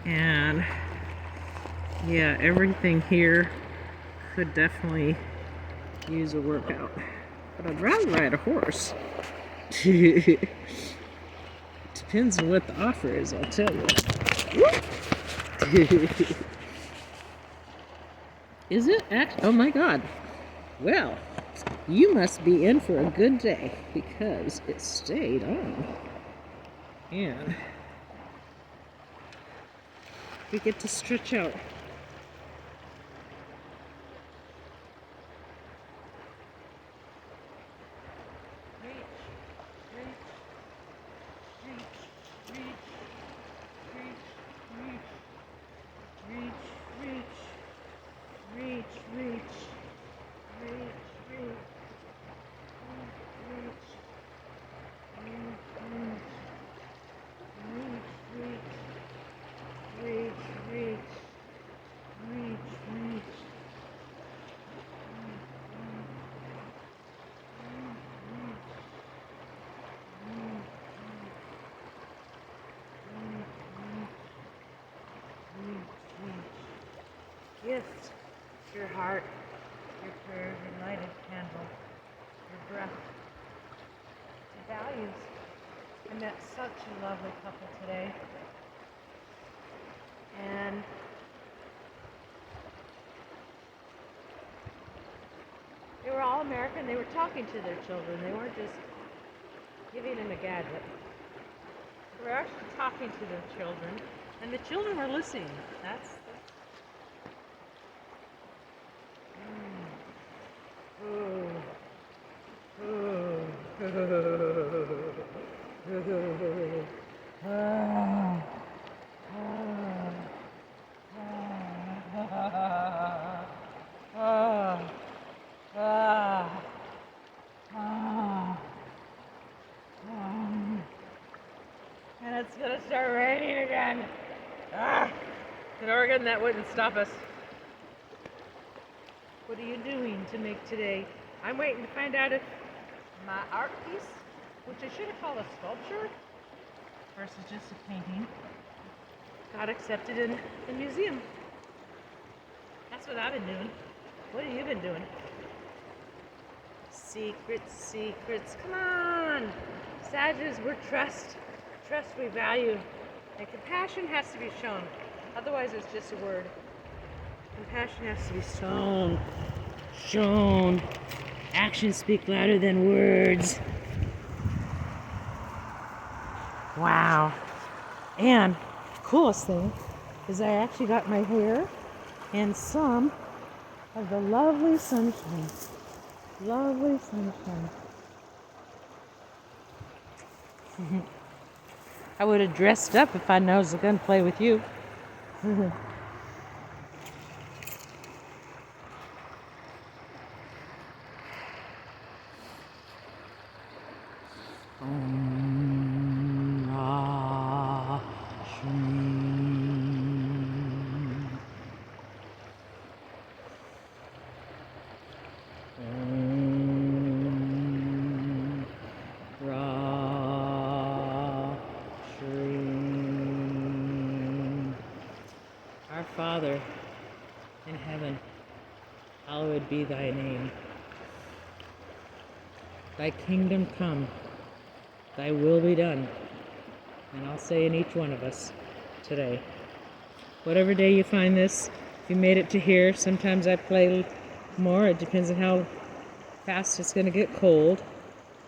And yeah, everything here could definitely use a workout. But I'd rather ride a horse. Depends on what the offer is, I'll tell you. Is it? Oh my God. Well, you must be in for a good day because it stayed on. And we get to stretch out. Gift, your heart, your prayers, your lighted candle, your breath, your values. I met such a lovely couple today. And they were all American. They were talking to their children. They weren't just giving them a gadget. They were actually talking to their children. And the children were listening. That's and it's gonna start raining again. In Oregon, that wouldn't stop us. What are you doing to make today? I'm waiting to find out if my art piece, which I should have called a sculpture versus just a painting, got accepted in the museum. That's what I've been doing. What have you been doing? Secrets, secrets. Come on! Sages, we're trust. Trust we value. And compassion has to be shown. Otherwise, it's just a word. Compassion has to be shown. Actions speak louder than words. Wow. And coolest thing is I actually got my hair and some of the lovely sunshine. Lovely sunshine. I would have dressed up if I was going to play with you. Our Father in heaven, hallowed be thy name. Thy kingdom come, thy will be done. And I'll say in each one of us today. Whatever day you find this, if you made it to here, sometimes I play more. It depends on how fast it's going to get cold.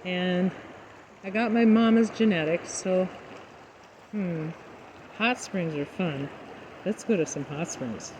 And I got my mama's genetics, so hot springs are fun. Let's go to some hot springs.